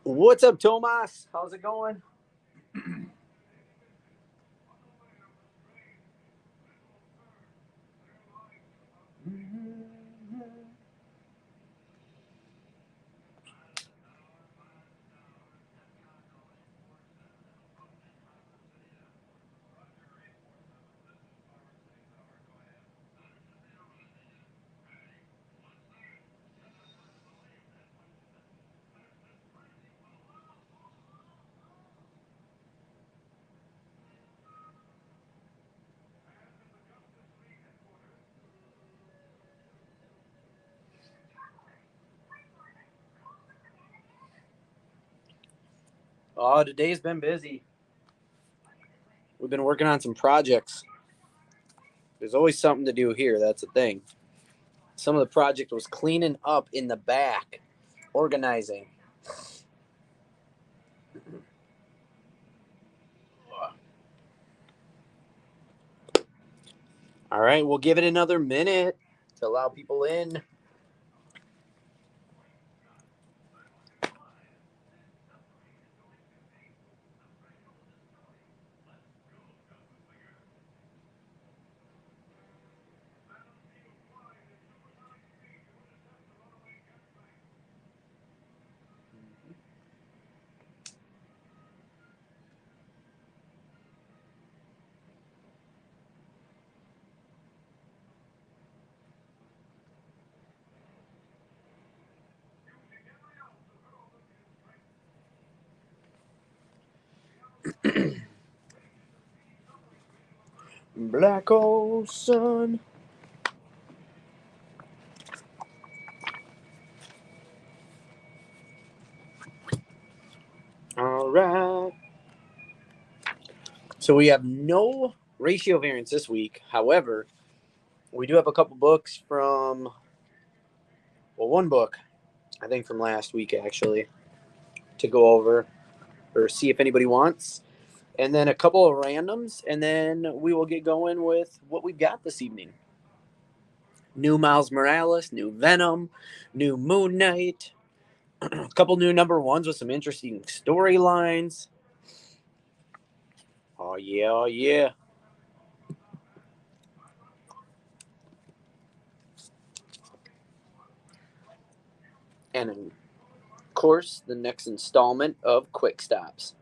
What's up, Tomas? How's it going? Oh, today's been busy. We've been working on some projects. There's always something to do here. That's the thing. Some of the project was cleaning up in the back, organizing. All right, we'll give it another minute to allow people in. Black hole sun. All right. So we have no ratio variance this week. However, we do have a couple books from, well, one book, I think from last week actually, to go over or see if anybody wants. And then a couple of randoms, and then we will get going with what we've got this evening. New Miles Morales, new Venom, new Moon Knight, a couple new number ones with some interesting storylines. Oh, yeah, oh, yeah. And of course, the next installment of Quick Stops.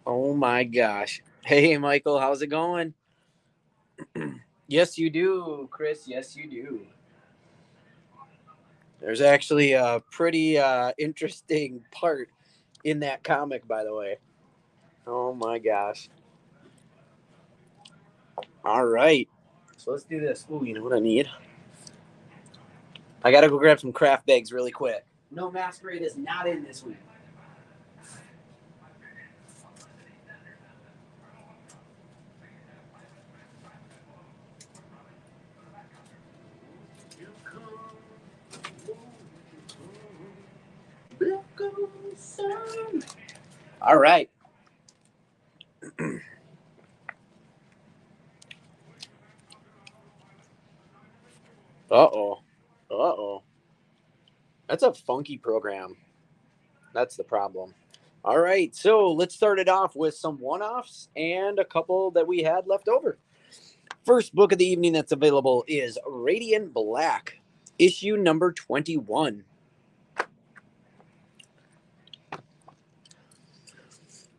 Oh my gosh. Hey, Michael, how's it going? Yes, you do, Chris. Yes, you do. There's actually a pretty interesting part in that comic, by the way. Oh my gosh. All right. So let's do this. Ooh, you know what I need? I got to go grab some craft bags really quick. No, Masquerade is not in this week. All right. Uh-oh. Uh-oh. That's a funky program. That's the problem. All right. So let's start it off with some one-offs and a couple that we had left over. First book of the evening that's available is Radiant Black, issue number 21.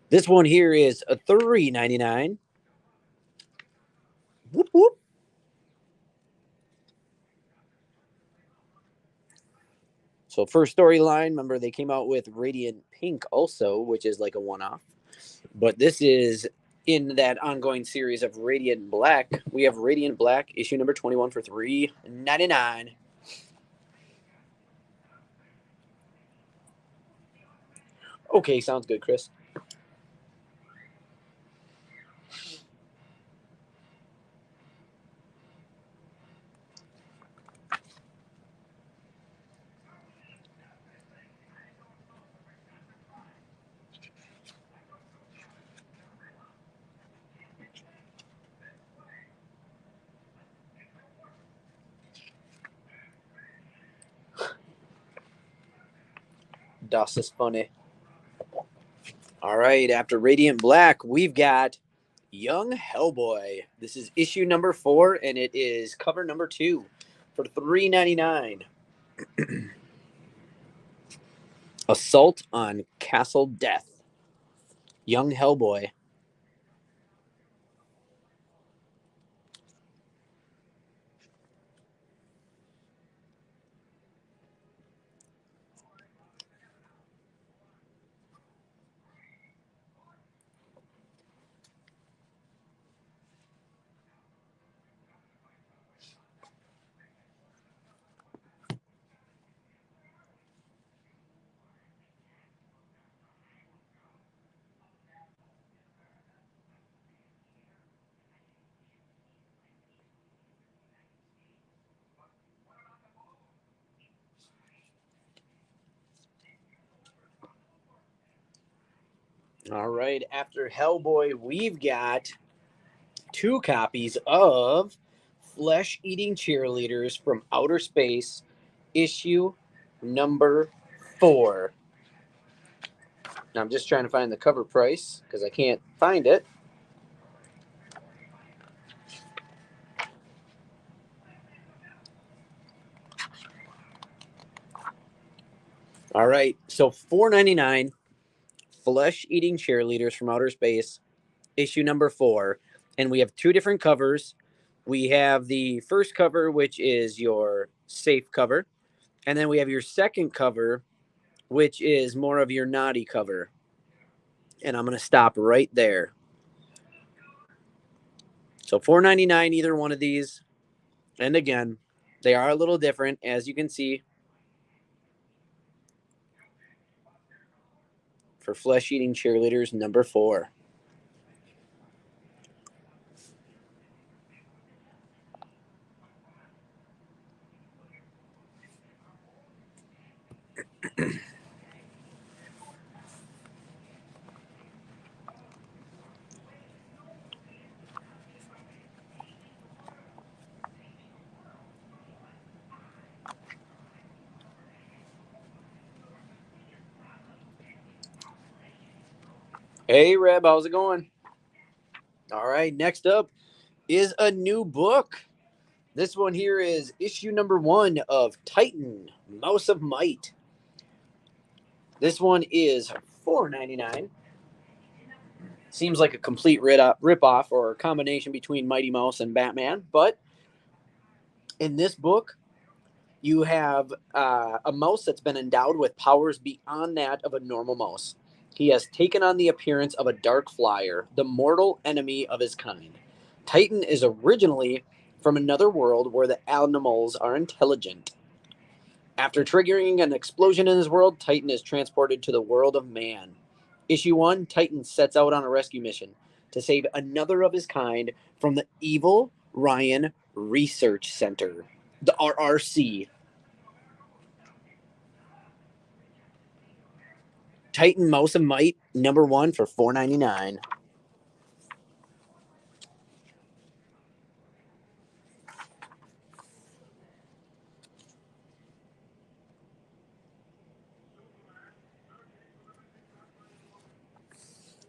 This one here is a $3.99. Whoop, whoop. So first storyline, remember they came out with Radiant Pink also, which is like a one-off. But this is in that ongoing series of Radiant Black, we have Radiant Black issue number 21 for $3.99. Okay, sounds good, Chris. Das is funny. All right, after Radiant Black, we've got Young Hellboy. This is issue number 4, and it is cover number 2 for $3.99. Assault on Castle Death. Young Hellboy. All right, after Hellboy, we've got 2 copies of Flesh Eating Cheerleaders from Outer Space, issue number 4. Now, I'm just trying to find the cover price because I can't find it. All right, so $4.99, Flesh Eating Cheerleaders from Outer Space, issue number 4. And we have 2 different covers. We have the first cover, which is your safe cover. And then we have your second cover, which is more of your naughty cover. And I'm going to stop right there. So $4.99, either one of these. And again, they are a little different, as you can see. For Flesh Eating Cheerleaders number 4. Hey, Reb, how's it going? All right, next up is a new book. This one here is issue number 1 of Titan, Mouse of Might. This one is $4.99. Seems like a complete rip-off or a combination between Mighty Mouse and Batman. But in this book, you have a mouse that's been endowed with powers beyond that of a normal mouse. He has taken on the appearance of a dark flyer, the mortal enemy of his kind. Titan is originally from another world where the animals are intelligent. After triggering an explosion in his world, Titan is transported to the world of man. Issue 1, Titan sets out on a rescue mission to save another of his kind from the evil Ryan Research Center, the RRC. Titan Mouse of Might, number 1 for $4.99.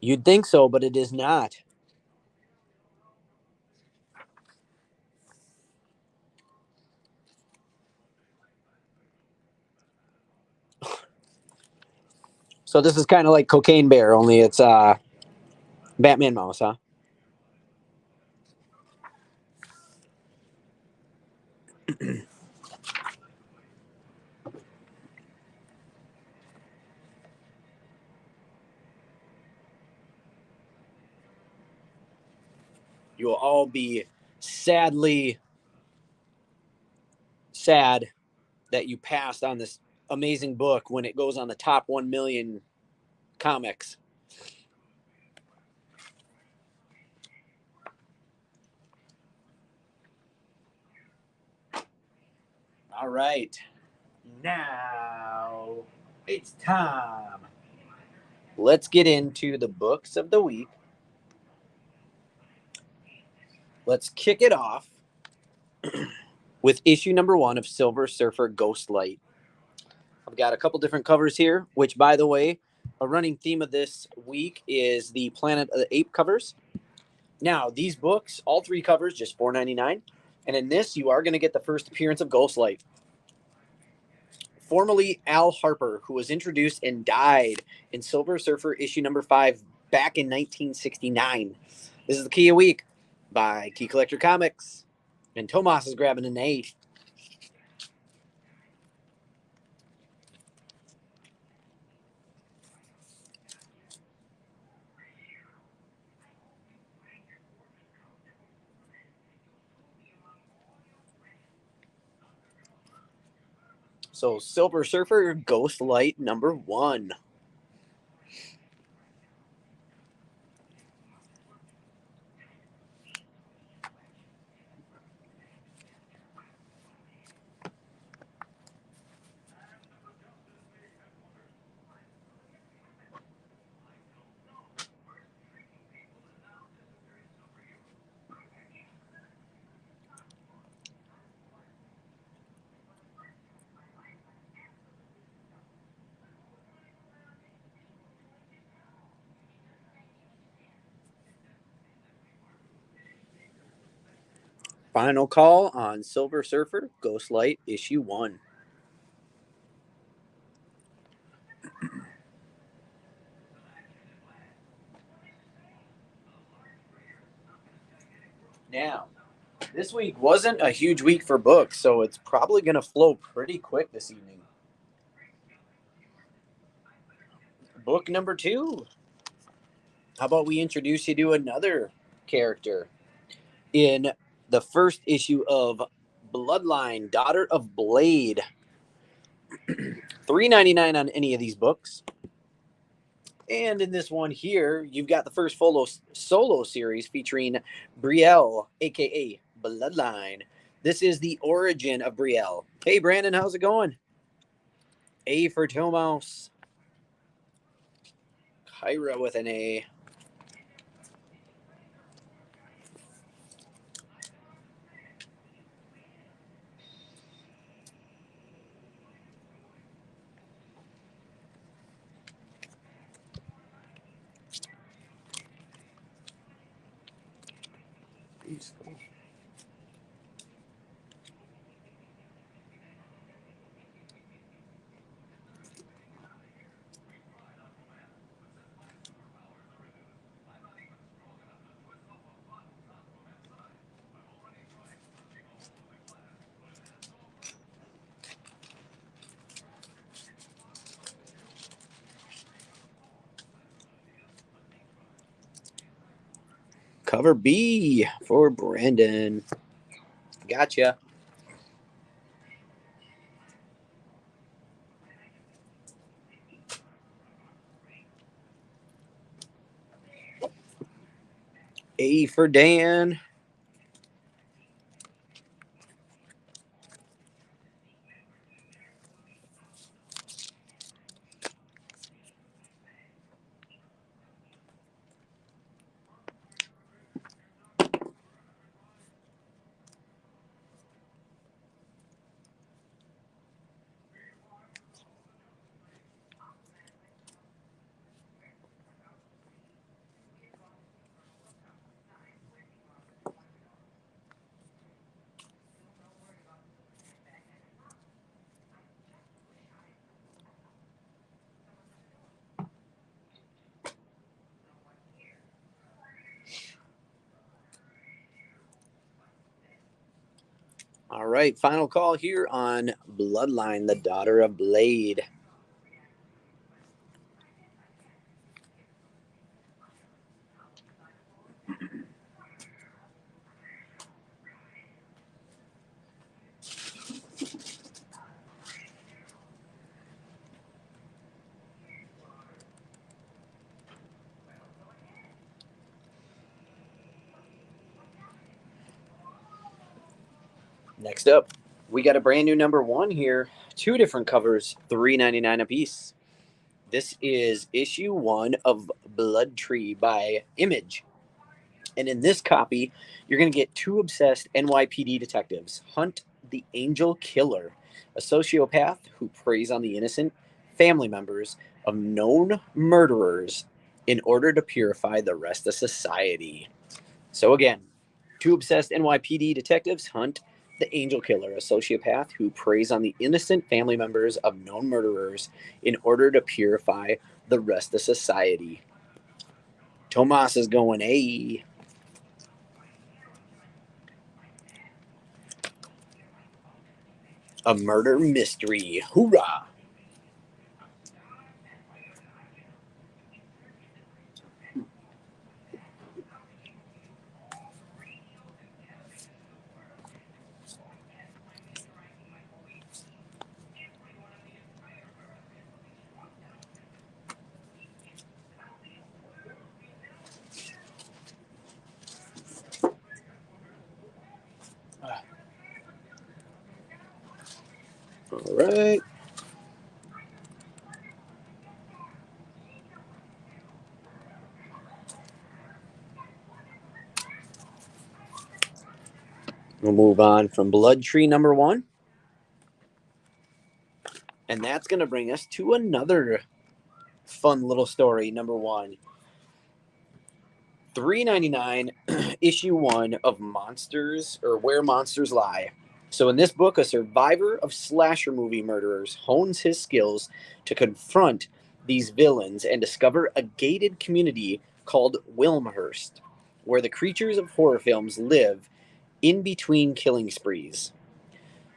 You'd think so, but it is not. So this is kind of like Cocaine Bear, only it's Batman Mouse, huh? You will all be sadly sad that you passed on this amazing book when it goes on the top 1 million comics. All right. Now it's time. Let's get into the books of the week. Let's kick it off with issue number 1 of Silver Surfer Ghostlight. I've got a couple different covers here, which, by the way, a running theme of this week is the Planet of the Ape covers. Now, these books, all 3 covers, just $4.99. And in this, you are going to get the first appearance of Ghostlight. Formerly Al Harper, who was introduced and died in Silver Surfer issue number 5 back in 1969. This is the Key a Week by Key Collector Comics. And Tomas is grabbing an 8. So Silver Surfer Ghostlight number 1. Final call on Silver Surfer Ghostlight issue 1. Now, this week wasn't a huge week for books, so it's probably going to flow pretty quick this evening. Book number 2. How about we introduce you to another character in the first issue of Bloodline, Daughter of Blade. $3.99 on any of these books. And in this one here, you've got the first solo series featuring Brielle, a.k.a. Bloodline. This is the origin of Brielle. Hey, Brandon, how's it going? A for Tomos. Kyra with an A. Cover B for Brandon. Gotcha. A for Dan. All right, final call here on Bloodline, the Daughter of Blade. Next up, we got a brand new number one here. Two different covers, $3.99 a piece. This is issue 1 of Blood Tree by Image. And in this copy, you're going to get two obsessed NYPD detectives hunt the Angel Killer, a sociopath who preys on the innocent family members of known murderers in order to purify the rest of society. So again, two obsessed NYPD detectives hunt the Angel Killer, a sociopath who preys on the innocent family members of known murderers in order to purify the rest of society. Tomas is going, hey. A murder mystery. Hoorah! All right. We'll move on from Blood Tree number 1. And that's going to bring us to another fun little story, number 1. $3.99 issue 1 of Monsters, or Where Monsters Lie. So in this book, a survivor of slasher movie murderers hones his skills to confront these villains and discover a gated community called Wilmhurst, where the creatures of horror films live in between killing sprees.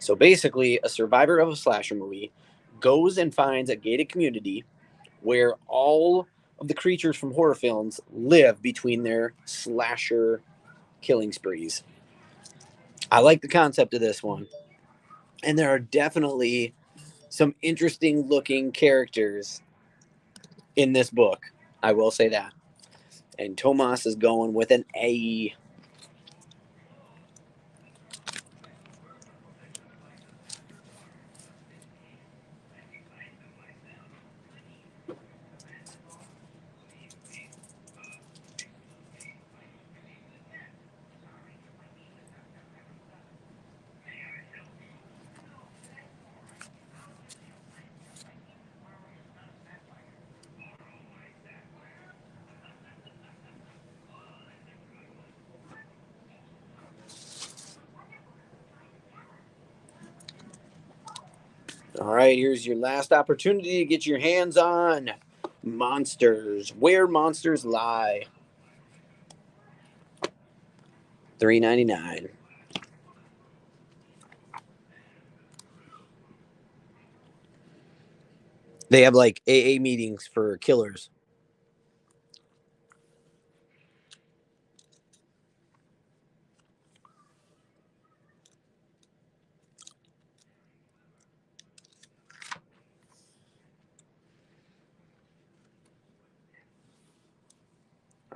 So basically, a survivor of a slasher movie goes and finds a gated community where all of the creatures from horror films live between their slasher killing sprees. I like the concept of this one. And there are definitely some interesting looking characters in this book. I will say that. And Tomas is going with an A. All right, here's your last opportunity to get your hands on Monsters, Where Monsters Lie. $3.99. They have like AA meetings for killers.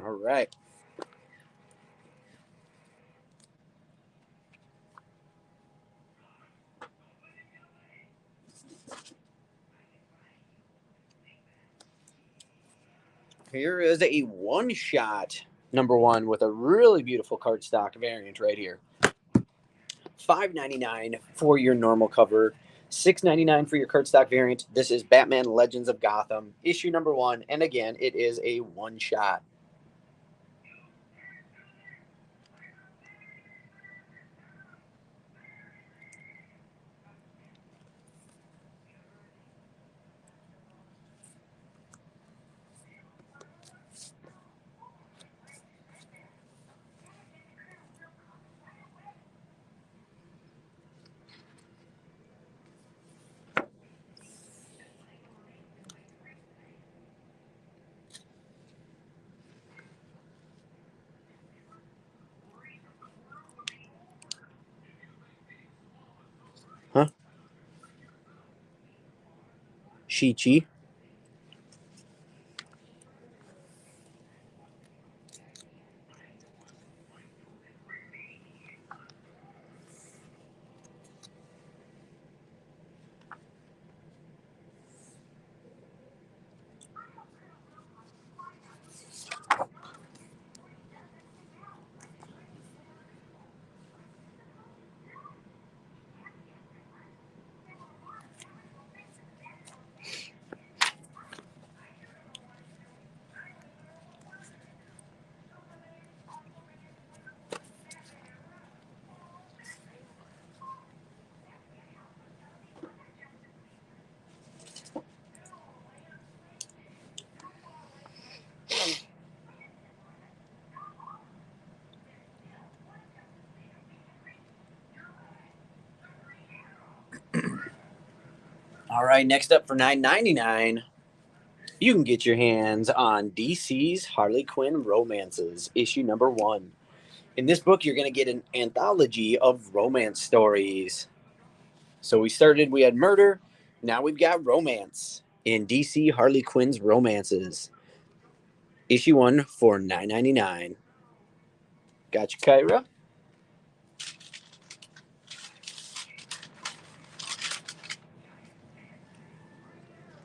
All right. Here is a one shot number 1 with a really beautiful cardstock variant right here. $5.99 for your normal cover, $6.99 for your cardstock variant. This is Batman Legends of Gotham, issue number 1. And again, it is a one shot. Huh? Shi-Chi? All right, next up for $9.99, you can get your hands on DC's Harley Quinn Romances, issue number 1. In this book, you're going to get an anthology of romance stories. So we had murder, now we've got romance in DC Harley Quinn's Romances. Issue 1 for $9.99. Got you, Kyra?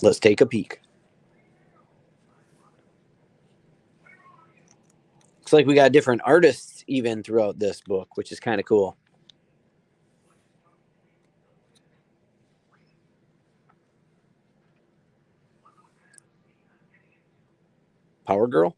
Let's take a peek. Looks like we got different artists even throughout this book, which is kind of cool. Power Girl.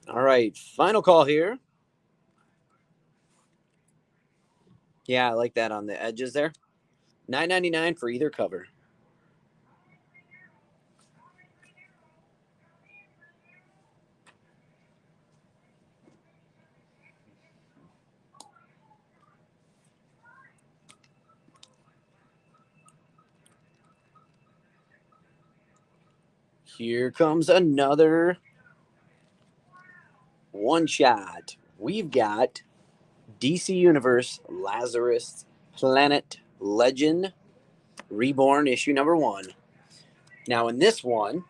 All right, final call here. Yeah, I like that on the edges there. $9.99 for either cover. Here comes another one shot. We've got DC Universe Lazarus Planet Legend Reborn, issue number 1. Now, in this one,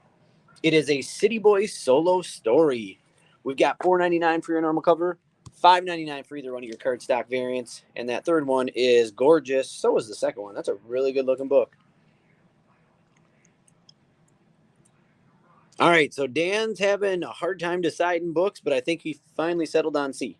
it is a City Boy solo story. We've got $4.99 for your normal cover, $5.99 for either one of your cardstock variants, and that third one is gorgeous. So is the second one. That's a really good looking book. All right, so Dan's having a hard time deciding books, but I think he finally settled on C.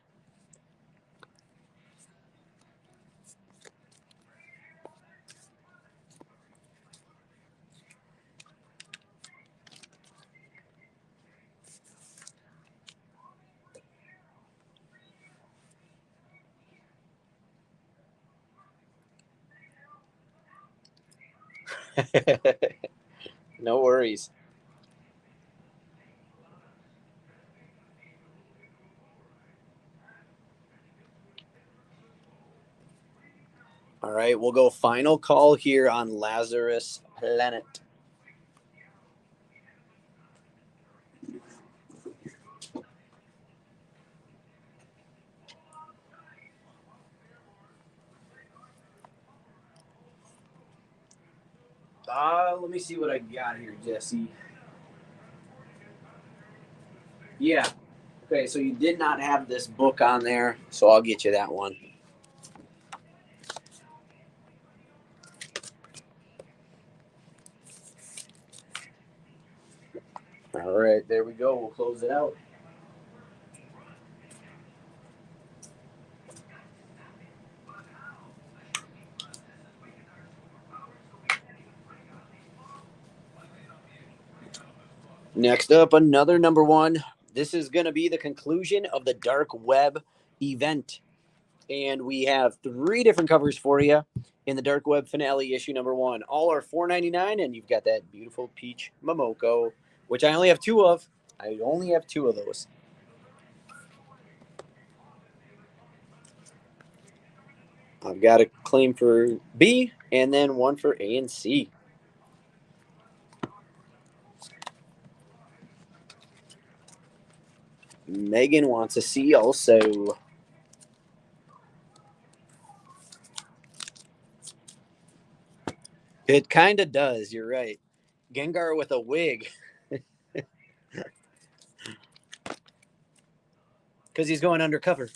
No worries. All right, we'll go final call here on Lazarus Planet. Let me see what I got here, Jesse. Yeah. Okay, so you did not have this book on there, so I'll get you that one. All right, there we go. We'll close it out. Next up, another number 1. This is going to be the conclusion of the Dark Web event. And we have 3 different covers for you in the Dark Web finale issue number 1. All are $4.99, and you've got that beautiful peach Momoko, which I only have 2 of. I only have 2 of those. I've got a claim for B and then one for A and C. Megan wants a C also. It kind of does. You're right. Gengar with a wig. Because he's going undercover.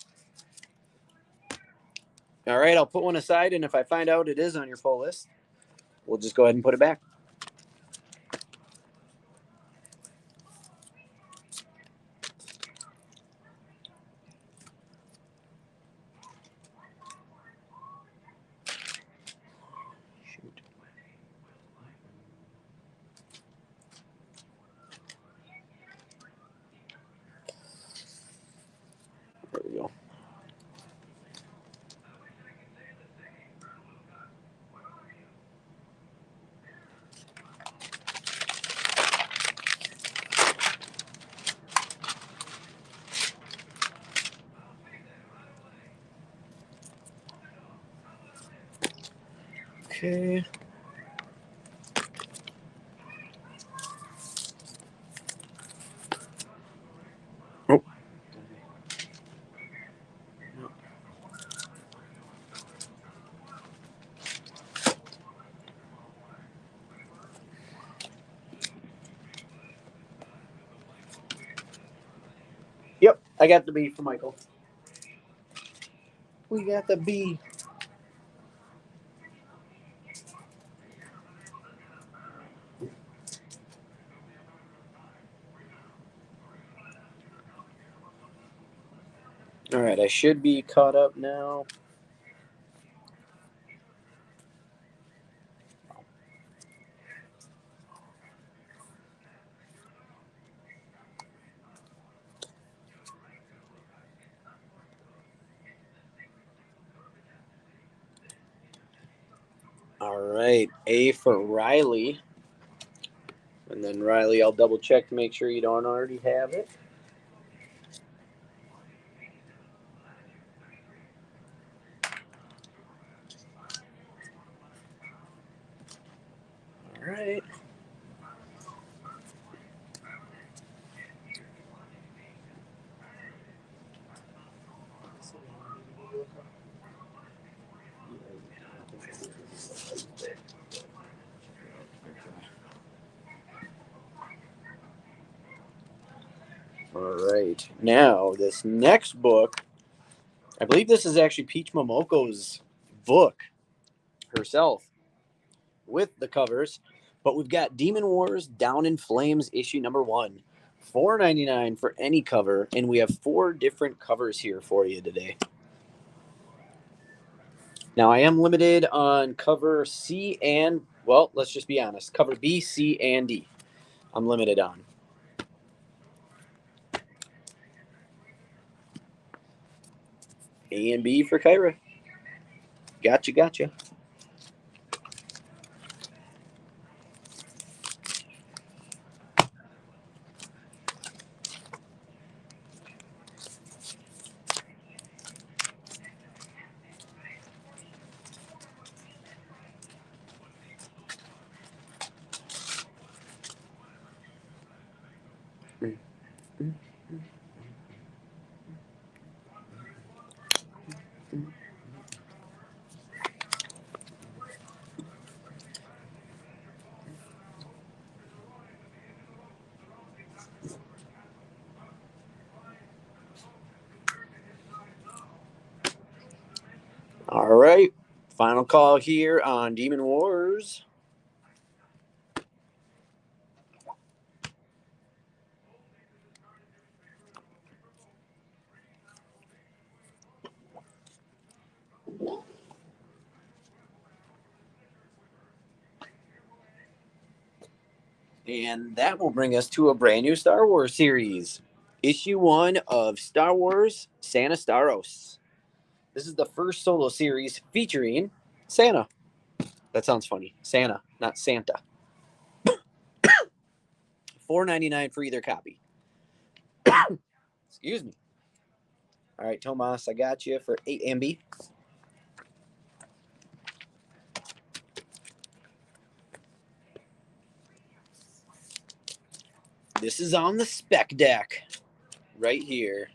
All right, I'll put one aside, and if I find out it is on your full list, we'll just go ahead and put it back. Okay. Oh. Yep, I got the B for Michael. We got the B. All right, I should be caught up now. All right, A for Riley. And then Riley, I'll double check to make sure you don't already have it. All right. All right. Now, this next book, I believe this is actually Peach Momoko's book herself with the covers. But we've got Demon Wars Down in Flames issue number 1. $4.99 for any cover, and we have 4 different covers here for you today. Now, I am limited on cover C and, well, let's just be honest, cover B, C, and D. I'm limited on. A and B for Kyra. Gotcha. All right. Final call here on Demon Wars. And that will bring us to a brand new Star Wars series. Issue 1 of Star Wars Santa Staros. This is the first solo series featuring Santa. That sounds funny. Santa, not Santa. $4.99 for either copy. Excuse me. All right, Tomas, I got you for 8 MB. This is on the spec deck right here.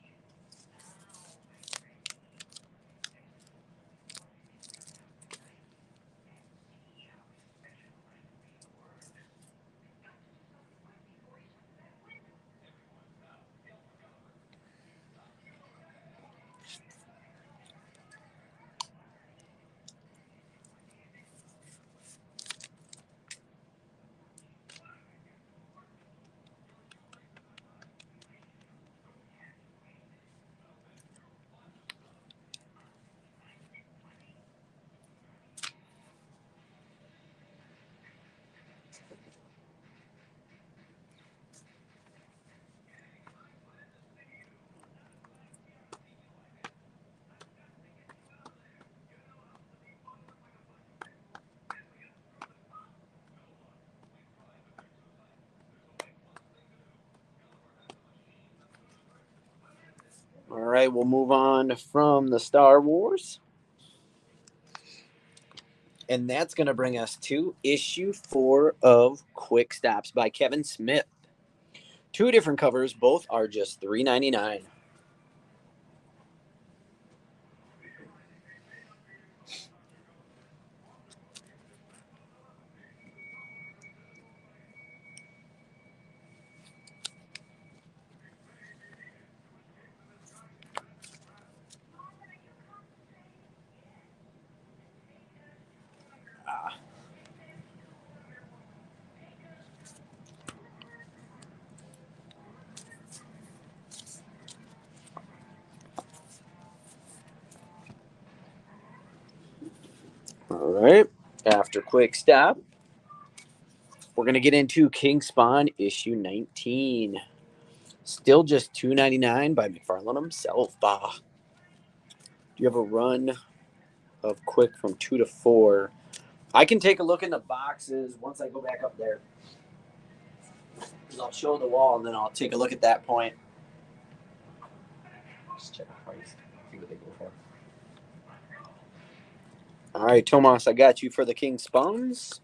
All right, we'll move on from the Star Wars. And that's going to bring us to issue 4 of Quick Stops by Kevin Smith. 2 different covers. Both are just $3.99. All right. After Quick Stop, we're going to get into King Spawn issue 19. Still just $2.99 by McFarlane himself. Do you have a run of Quick from 2 to 4? I can take a look in the boxes once I go back up there. I'll show the wall and then I'll take a look at that point. Just check the price. See what they go for. All right, Tomas, I got you for the King Spawns.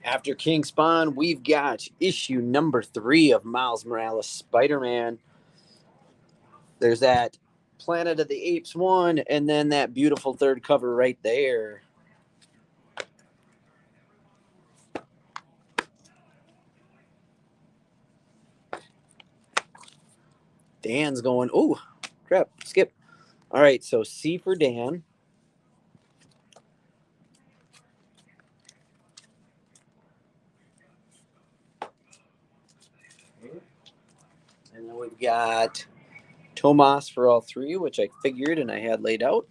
After King Spawn, we've got issue number 3 of Miles Morales Spider-Man. There's that Planet of the Apes one, and then that beautiful third cover right there. Dan's going, oh, crap, skip. All right, so C for Dan. And then we've got Tomas for all 3, which I figured and I had laid out.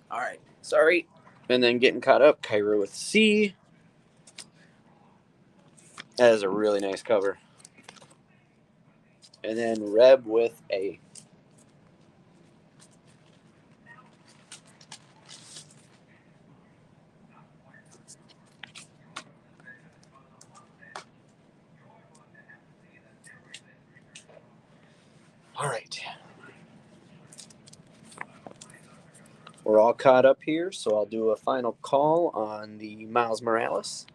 All right, sorry. And then getting caught up, Cairo with C. That is a really nice cover. And then Reb with A. All right. We're all caught up here, so I'll do a final call on the Miles Morales.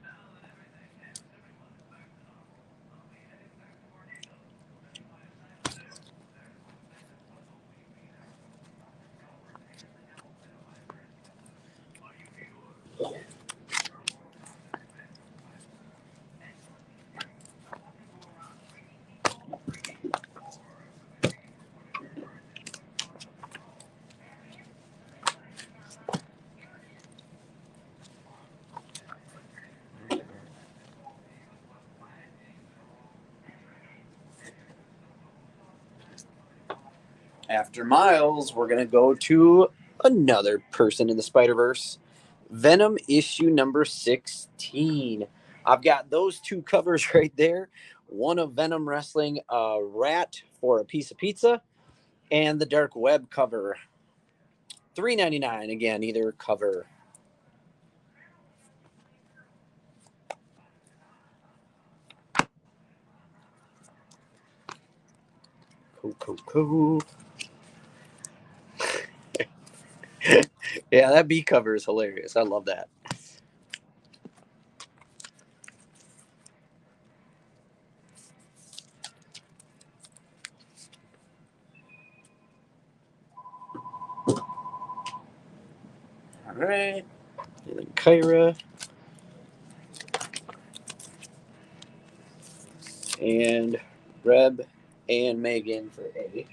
After Miles, we're going to go to another person in the Spider-Verse. Venom issue number 16. I've got those 2 covers right there. One of Venom wrestling a rat for a piece of pizza, and the Dark Web cover. $3.99 again, either cover. Cool. Yeah, that B cover is hilarious. I love that. All right. And then Kyra. And Reb and Megan for A.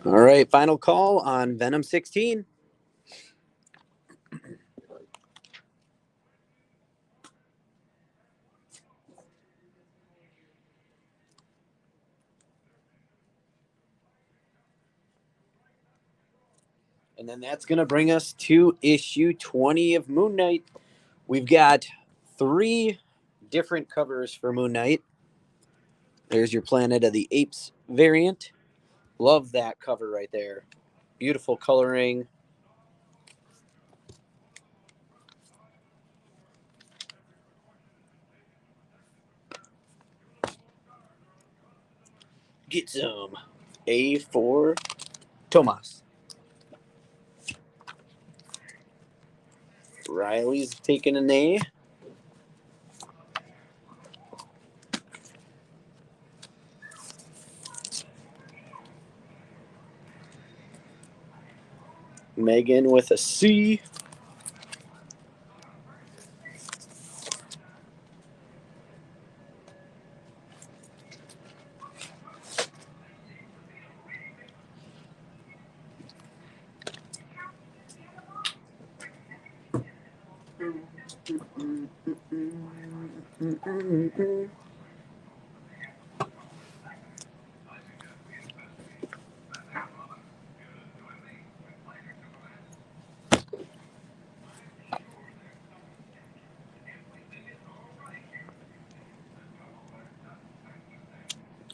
All right, final call on Venom 16. And then that's going to bring us to issue 20 of Moon Knight. We've got 3 different covers for Moon Knight. There's your Planet of the Apes variant. Love that cover right there. Beautiful coloring. Get some. A for Tomas. Riley's taking an A. Megan with a C.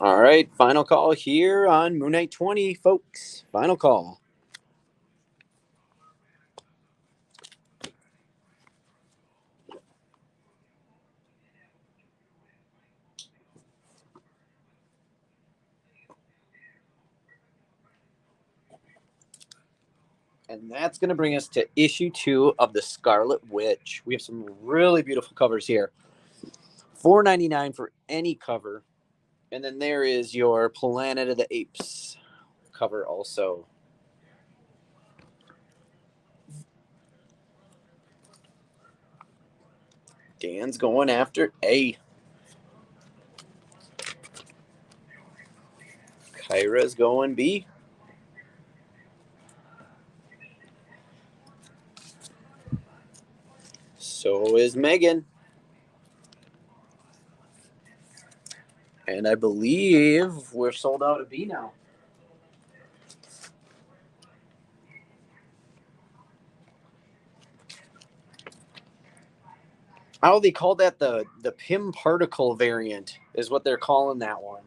All right, final call here on Moon Knight 20, folks. Final call. And that's going to bring us to issue 2 of the Scarlet Witch. We have some really beautiful covers here. $4.99 for any cover. And then there is your Planet of the Apes cover also. Dan's going after A. Kyra's going B. So is Megan. And I believe we're sold out of B now. Oh, they called that the Pim particle variant is what they're calling that one.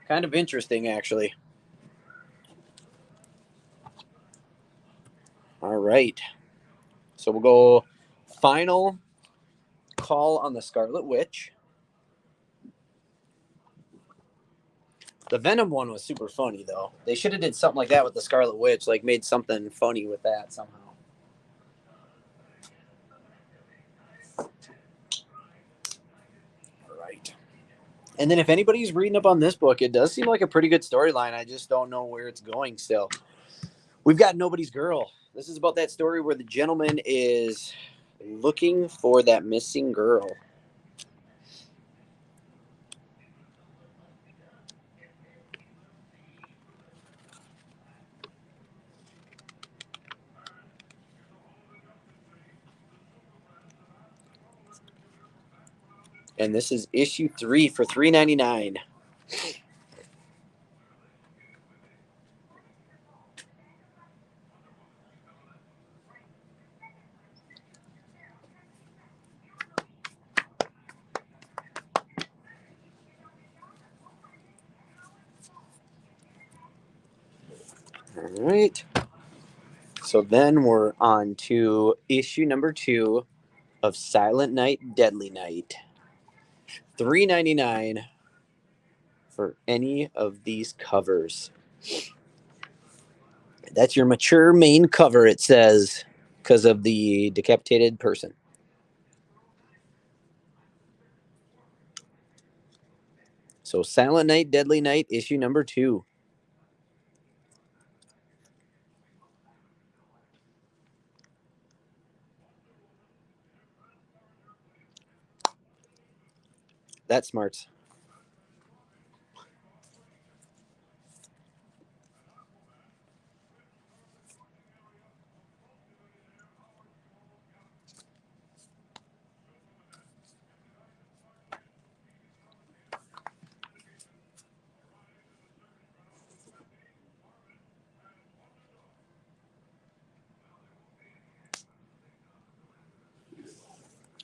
Kind of interesting, actually. All right. So we'll go final call on the Scarlet Witch. The Venom one was super funny, though. They should have did something like that with the Scarlet Witch, like made something funny with that somehow. All right. And then if anybody's reading up on this book, it does seem like a pretty good storyline. I just don't know where it's going still. We've got Nobody's Girl. This is about that story where the gentleman is looking for that missing girl. And this is issue 3 for $3.99. All right. So then we're on to issue number 2 of Silent Night, Deadly Night. $3.99 for any of these covers. That's your mature main cover, it says, because of the decapitated person. So Silent Night, Deadly Night, issue number 2. That's smart.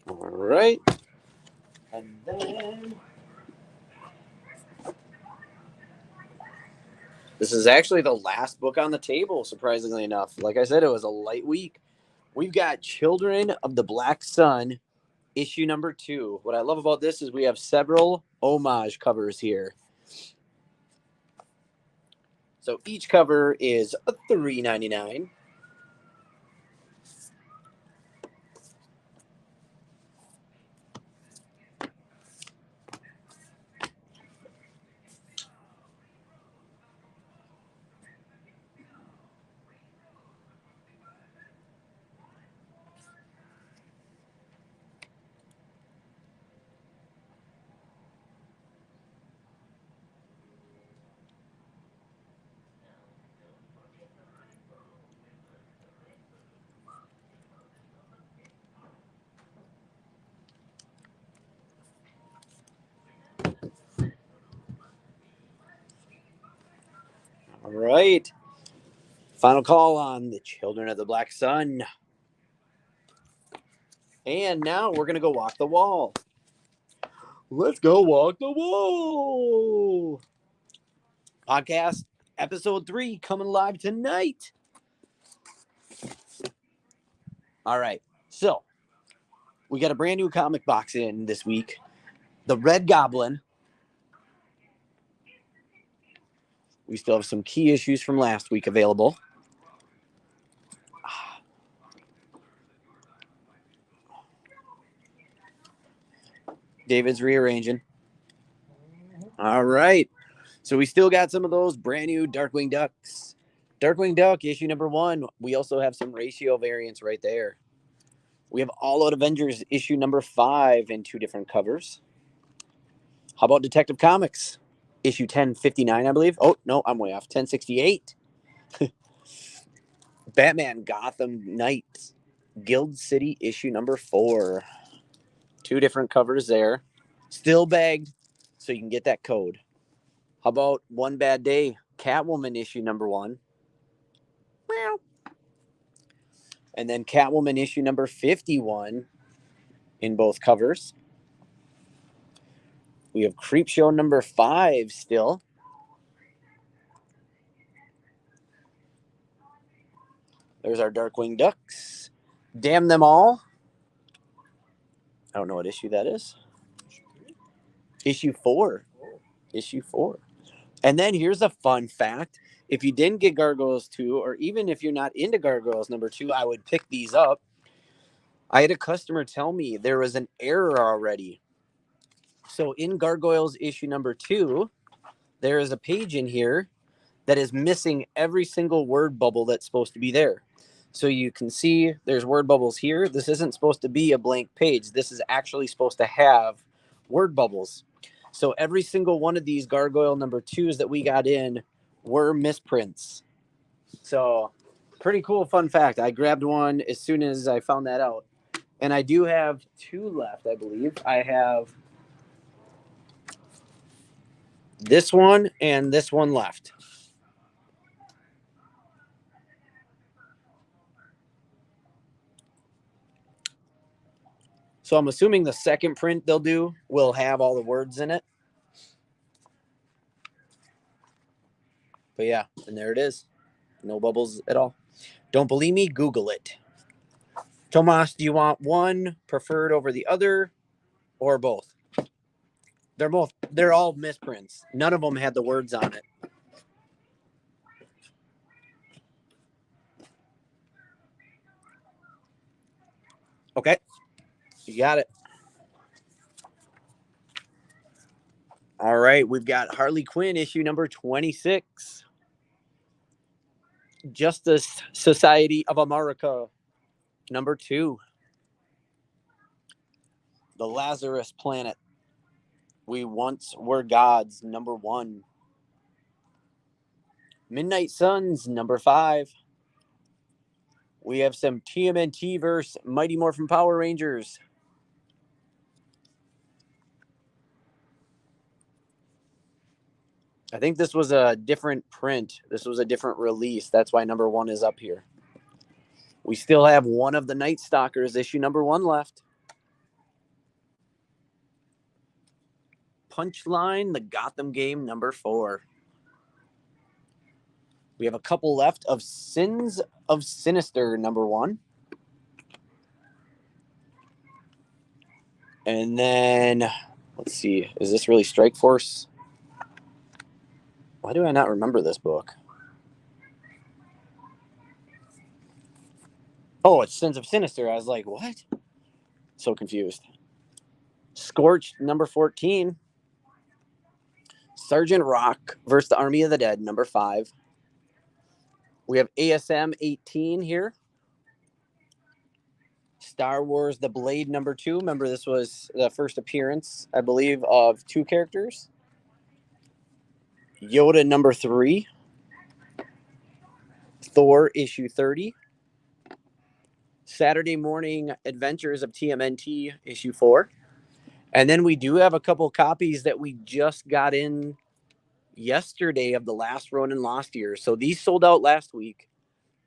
All right. And then this is actually the last book on the table, surprisingly enough. Like I said, it was a light week. We've got Children of the Black Sun, issue number 2. What I love about this is we have several homage covers here. So each cover is a $3.99. All right. Final call on the Children of the Black Sun. And now we're going to go walk the wall. Let's go walk the wall. Podcast episode 3 coming live tonight. All right. So we got a brand new comic box in this week. The Red Goblin. We still have some key issues from last week available. David's rearranging. All right. So we still got some of those brand new Darkwing Ducks. Darkwing Duck, issue number 1. We also have some ratio variants right there. We have All Out Avengers, issue number 5 in 2 different covers. How about Detective Comics? Issue 1059, I believe. Oh, no, I'm way off. 1068. Batman Gotham Knights, Guild City, issue number 4. 2 different covers there. Still bagged, so you can get that code. How about One Bad Day, Catwoman, issue number 1. Meow. And then Catwoman, issue number 51 in both covers. We have Creepshow number 5 still. There's our Darkwing Ducks. Damn Them All. I don't know what issue that is. Issue 4. Issue 4. And then here's a fun fact. If you didn't get Gargoyles 2, or even if you're not into Gargoyles number 2, I would pick these up. I had a customer tell me there was an error already. So in Gargoyles issue number 2, there is a page in here that is missing every single word bubble that's supposed to be there. So you can see there's word bubbles here. This isn't supposed to be a blank page. This is actually supposed to have word bubbles. So every single one of these Gargoyle number 2s that we got in were misprints. So pretty cool fun fact. I grabbed one as soon as I found that out. And I do have 2 left, I believe. I have this one and this one left. So I'm assuming the second print they'll do will have all the words in it. But yeah, and there it is. No bubbles at all. Don't believe me? Google it. Tomas, do you want one preferred over the other or both? They're all misprints. None of them had the words on it. Okay. You got it. All right, we've got Harley Quinn issue number 26. Justice Society of America number 2. The Lazarus Planet. We Once Were Gods number 1. Midnight Suns number 5. We have some TMNT versus Mighty Morphin Power Rangers. I think this was a different print. This was a different release. That's why number 1 is up here. We still have one of the Night Stalkers, issue number 1 left. Punchline, the Gotham game, number 4. We have a couple left of Sins of Sinister, number 1. And then, let's see, is this really Strike Force? Why do I not remember this book? Oh, it's Sins of Sinister. I was like, what? So confused. Scorched, number 14. Sergeant Rock versus the Army of the Dead, number 5. We have ASM 18 here. Star Wars The Blade, number 2. Remember, this was the first appearance, I believe, of 2 characters. Yoda, number 3. Thor, issue 30. Saturday Morning Adventures of TMNT, issue 4. And then we do have a couple copies that we just got in yesterday of the last Ronin Lost Years. So these sold out last week,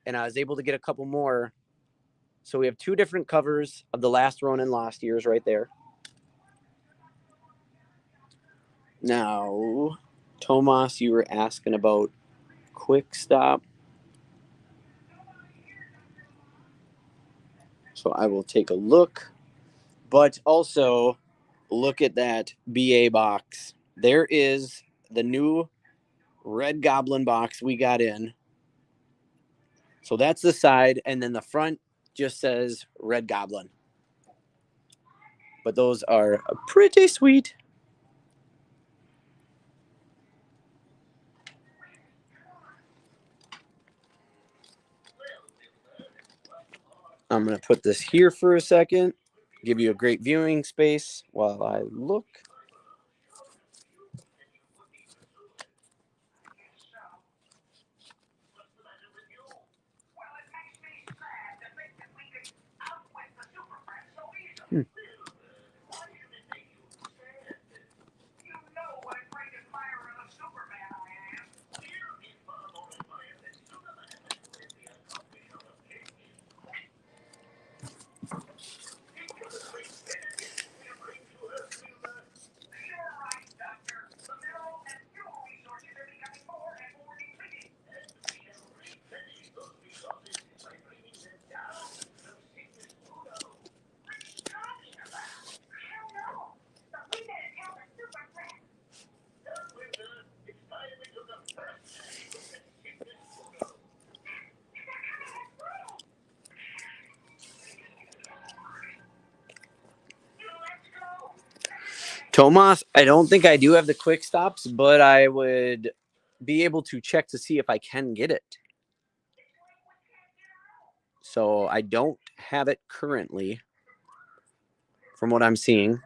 and I was able to get a couple more. So we have 2 different covers of the last Ronin Lost Years right there. Now, Tomas, you were asking about Quick Stop. So I will take a look. But also, look at that BA box. There is the new Red Goblin box we got in. So that's the side, and then the front just says Red Goblin. But those are pretty sweet. I'm going to put this here for a second, give you a great viewing space while I look. Tomas, I don't think I do have the quick stops, but I would be able to check to see if I can get it. So I don't have it currently from what I'm seeing.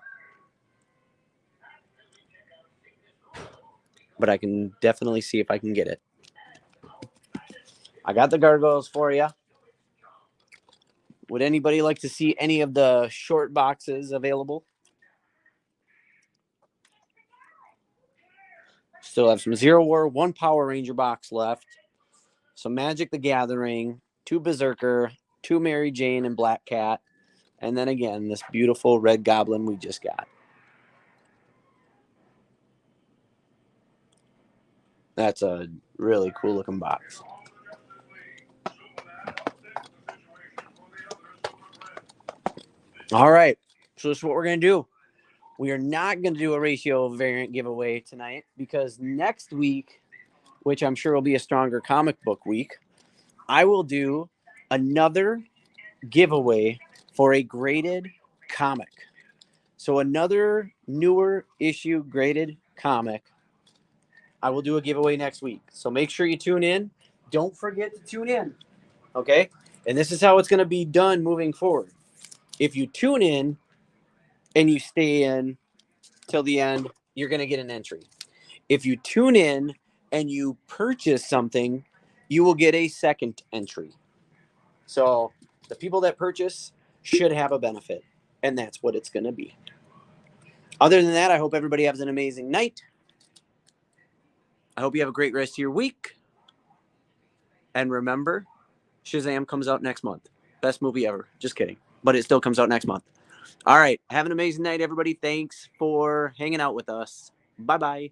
But I can definitely see if I can get it. I got the gargoyles for you. Would anybody like to see any of the short boxes available? Still have some Zero War, one Power Ranger box left, some Magic the Gathering, two Berserker, two Mary Jane and Black Cat, and then again, this beautiful Red Goblin we just got. That's a really cool looking box. All right. So this is what we're going to do. We are not going to do a ratio variant giveaway tonight because next week, which I'm sure will be a stronger comic book week, I will do another giveaway for a graded comic. So another newer issue graded comic. I will do a giveaway next week. So make sure you tune in. Don't forget to tune in. Okay? And this is how it's going to be done moving forward. If you tune in and you stay in till the end, you're going to get an entry. If you tune in and you purchase something, you will get a second entry. So the people that purchase should have a benefit, and that's what it's going to be. Other than that, I hope everybody has an amazing night. I hope you have a great rest of your week. And remember, Shazam comes out next month. Best movie ever. Just kidding. But it still comes out next month. All right. Have an amazing night, everybody. Thanks for hanging out with us. Bye-bye.